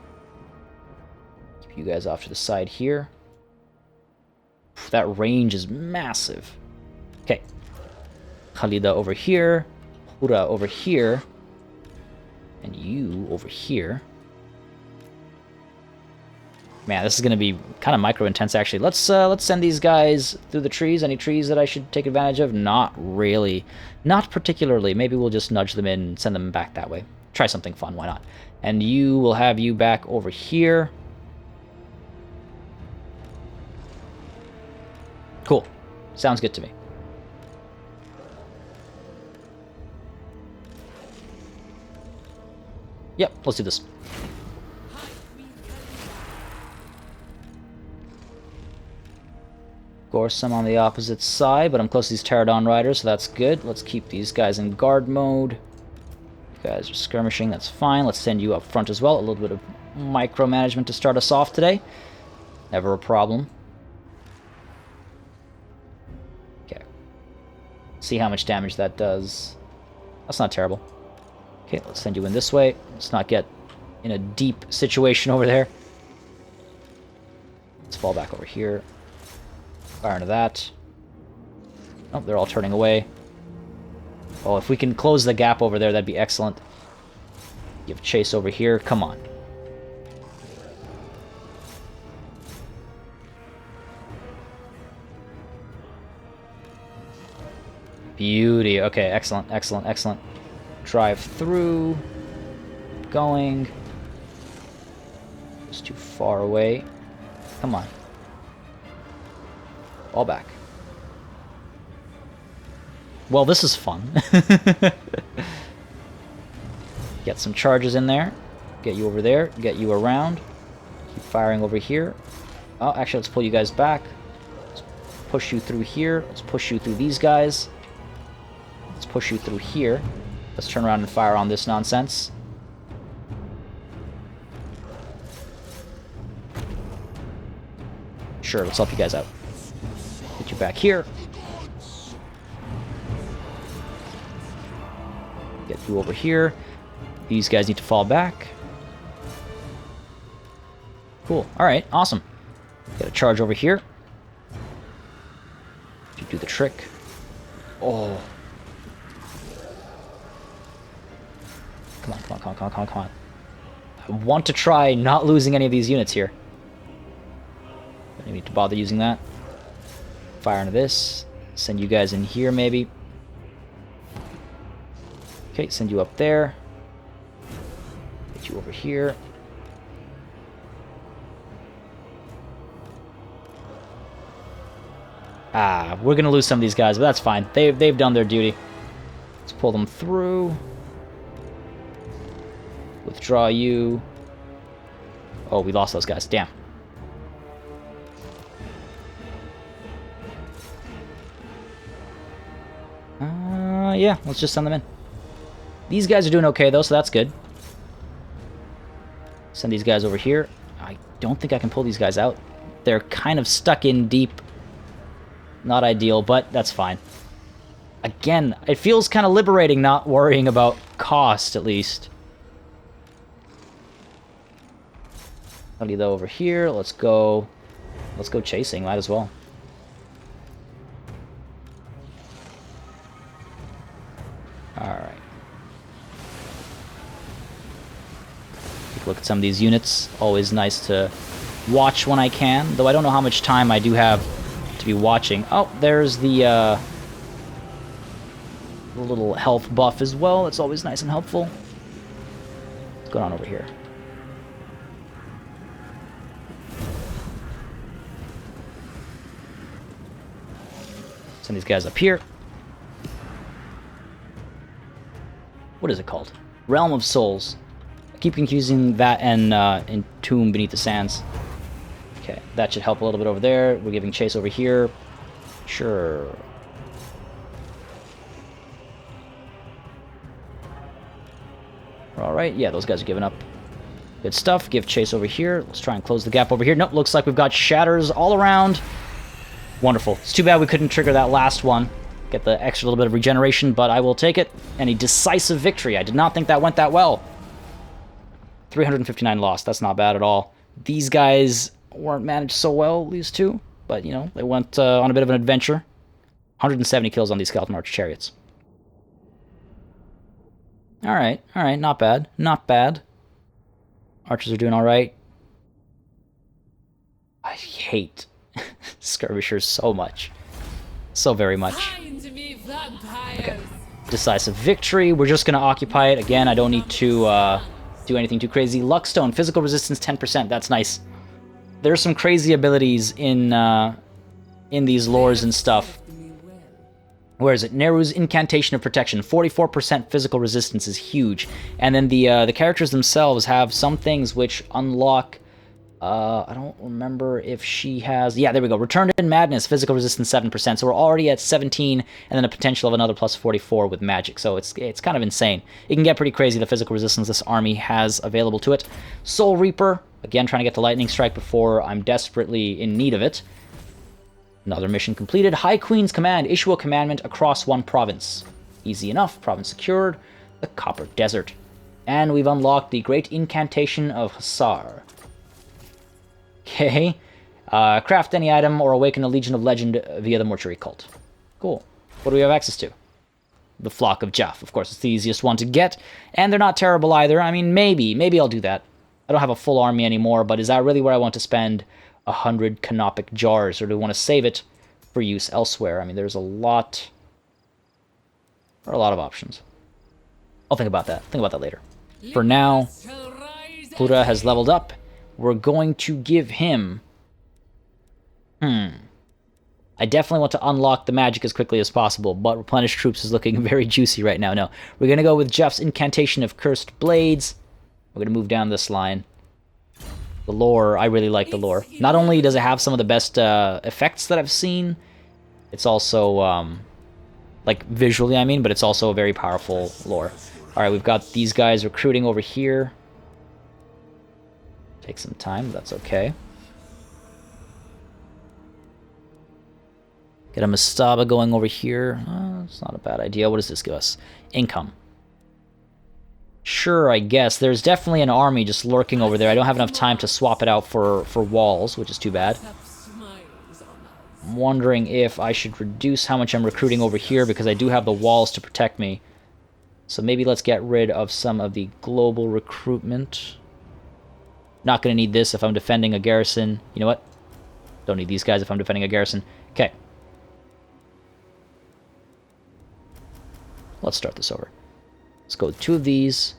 Keep you guys off to the side here. That range is massive. Okay. Khalida over here. Hura over here. And you over here. Man, this is going to be kind of micro-intense, actually. Let's send these guys through the trees. Any trees that I should take advantage of? Not really. Not particularly. Maybe we'll just nudge them in and send them back that way. Try something fun, why not? And you will have you back over here. Cool. Sounds good to me. Yep, let's do this. Of course, I'm on the opposite side, but I'm close to these Pterodon Riders, so that's good. Let's keep these guys in guard mode. You guys are skirmishing, that's fine. Let's send you up front as well. A little bit of micromanagement to start us off today. Never a problem. Okay. See how much damage that does. That's not terrible. Okay, let's send you in this way. Let's not get in a deep situation over there. Let's fall back over here. Fire into that. Oh, they're all turning away. Oh, if we can close the gap over there, that'd be excellent. Give chase over here. Come on. Beauty. Okay, excellent, excellent, excellent. Drive through. Going. It's too far away. Come on. All back. Well, this is fun. Get some charges in there. Get you over there. Get you around. Keep firing over here. Oh, actually, let's pull you guys back. Let's push you through here. Let's push you through these guys. Let's push you through here. Let's turn around and fire on this nonsense. Sure, let's help you guys out. Get you back here. Get you over here. These guys need to fall back. Cool. Alright, awesome. Get a charge over here. You do the trick. Oh. Come on, come on, come on, come on, come on, come on. I want to try not losing any of these units here. Don't need to bother using that. Fire into this. Send you guys in here, maybe. Okay, send you up there. Get you over here. Ah, we're gonna lose some of these guys, but that's fine. They've done their duty. Let's pull them through. Withdraw you. Oh, we lost those guys. Damn. Yeah, let's just send them in. These guys are doing okay, though, so that's good. Send these guys over here. I don't think I can pull these guys out. They're kind of stuck in deep. Not ideal, but that's fine. Again, it feels kind of liberating not worrying about cost, at least. Khalida over here. Let's go chasing. Might as well. Alright. Take a look at some of these units. Always nice to watch when I can, though I don't know how much time I do have to be watching. Oh, there's the little health buff as well. That's always nice and helpful. What's going on over here? Send these guys up here. What is it called? Realm of Souls. I keep confusing that and Tomb Beneath the Sands. Okay, that should help a little bit over there. We're giving chase over here. Sure. Alright, yeah, those guys are giving up. Good stuff. Give chase over here. Let's try and close the gap over here. Nope, looks like we've got shatters all around. Wonderful. It's too bad we couldn't trigger that last one. Get the extra little bit of regeneration, but I will take it. And a decisive victory. I did not think that went that well. 359 lost. That's not bad at all. These guys weren't managed so well, these two. But, you know, they went on a bit of an adventure. 170 kills on these Skeleton Archer chariots. Alright, alright. Not bad. Not bad. Archers are doing alright. I hate skirmishers so much. So very much. Okay. Decisive victory. We're just going to occupy it. Again, I don't need to do anything too crazy. Luckstone. Physical resistance 10%. That's nice. There's some crazy abilities in these lores and stuff. Where is it? Neru's Incantation of Protection. 44% physical resistance is huge. And then the characters themselves have some things which unlock... I don't remember if she has... Yeah, there we go. Returned in Madness, physical resistance 7%. So we're already at 17, and then a potential of another plus 44 with magic. So it's kind of insane. It can get pretty crazy, the physical resistance this army has available to it. Soul Reaper, again, trying to get the Lightning Strike before I'm desperately in need of it. Another mission completed. High Queen's Command. Issue a commandment across one province. Easy enough. Province secured. the Copper Desert. And we've unlocked the Great Incantation of Hussar. Okay. Craft any item or awaken a Legion of Legend via the Mortuary Cult. Cool. What do we have access to? The Flock of Jaff. Of course, it's the easiest one to get. And they're not terrible either. I mean, maybe I'll do that. I don't have a full army anymore, but is that really where I want to spend 100 canopic jars? Or do I want to save it for use elsewhere? I mean, there's a lot... There are a lot of options. I'll think about that. Think about that later. For now, Khalida has leveled up. We're going to give him... I definitely want to unlock the magic as quickly as possible, but Replenish Troops is looking very juicy right now. No, we're going to go with Jeff's Incantation of Cursed Blades. We're going to move down this line. The lore, I really like the lore. Not only does it have some of the best effects that I've seen, it's also, like, visually, I mean, but it's also a very powerful lore. Alright, we've got these guys recruiting over here. Take some time, but that's okay. Get a Mastaba going over here. It's not a bad idea. What does this give us? Income. Sure, I guess. There's definitely an army just lurking over there. I don't have enough time to swap it out for walls, which is too bad. I'm wondering if I should reduce how much I'm recruiting over here, because I do have the walls to protect me. So maybe let's get rid of some of the global recruitment. Not going to need this if I'm defending a garrison. You know what? Don't need these guys if I'm defending a garrison. Okay. Let's start this over. Let's go with 2 of these.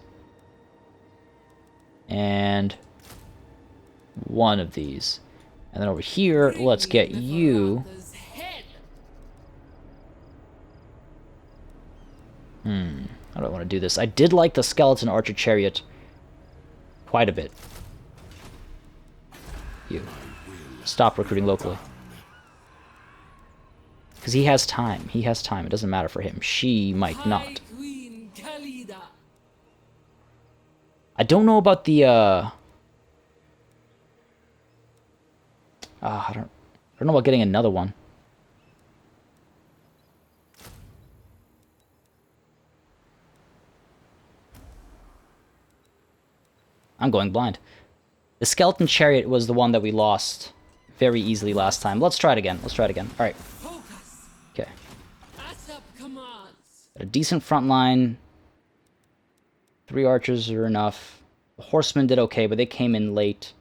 And 1 of these. And then over here, let's get you. How do I want to do this? I did like the Skeleton Archer Chariot quite a bit. You. Stop recruiting locally. Because he has time. He has time. It doesn't matter for him. She might not. High Queen Khalida. I don't know about the, I don't know about getting another one. I'm going blind. The Skeleton Chariot was the one that we lost very easily last time. Let's try it again. Let's try it again. All right. Okay. Got a decent front line. 3 archers are enough. The horsemen did okay, but they came in late.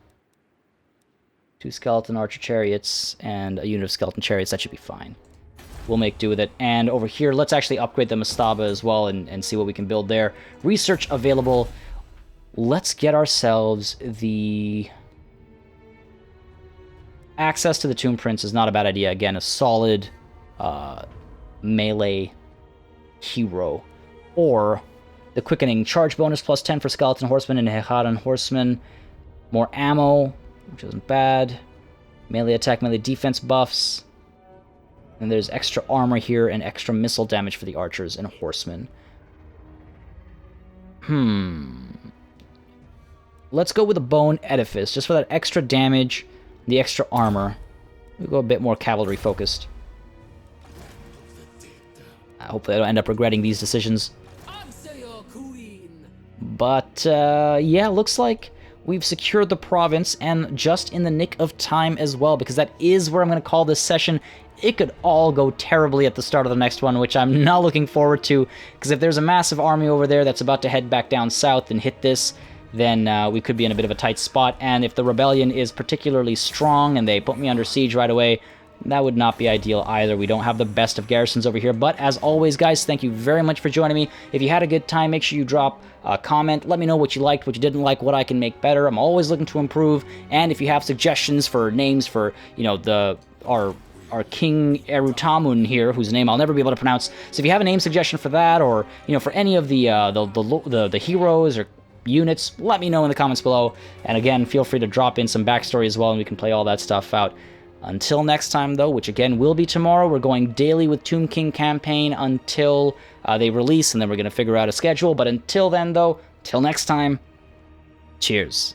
2 skeleton archer chariots and a unit of skeleton chariots. That should be fine. We'll make do with it. And over here, let's actually upgrade the Mastaba as well and see what we can build there. Research available. Let's get ourselves the... Access to the Tomb Prince is not a bad idea. Again, a solid melee hero. Or the Quickening Charge bonus plus 10 for Skeleton Horsemen and Heharan Horsemen. More ammo, which isn't bad. Melee attack, melee defense buffs. And there's extra armor here and extra missile damage for the archers and horsemen. Let's go with a Bone Edifice, just for that extra damage, the extra armor. We'll go a bit more cavalry focused. Hopefully I don't end up regretting these decisions. But, yeah, looks like we've secured the province, and just in the nick of time as well, because that is where I'm going to call this session. It could all go terribly at the start of the next one, which I'm not looking forward to, because if there's a massive army over there that's about to head back down south and hit this, then we could be in a bit of a tight spot, and if the rebellion is particularly strong and they put me under siege right away, that would not be ideal either. We don't have the best of garrisons over here, but as always, guys, thank you very much for joining me. If you had a good time, make sure you drop a comment. Let me know what you liked, what you didn't like, what I can make better. I'm always looking to improve, and if you have suggestions for names for, you know, our King Erutamun here, whose name I'll never be able to pronounce. So if you have a name suggestion for that, or, you know, for any of the heroes or units, let me know in the comments below. And again, feel free to drop in some backstory as well, and we can play all that stuff out. Until next time, though, which again will be tomorrow, we're going daily with Tomb King campaign until they release, and then we're going to figure out a schedule. But until then, though, till next time, cheers.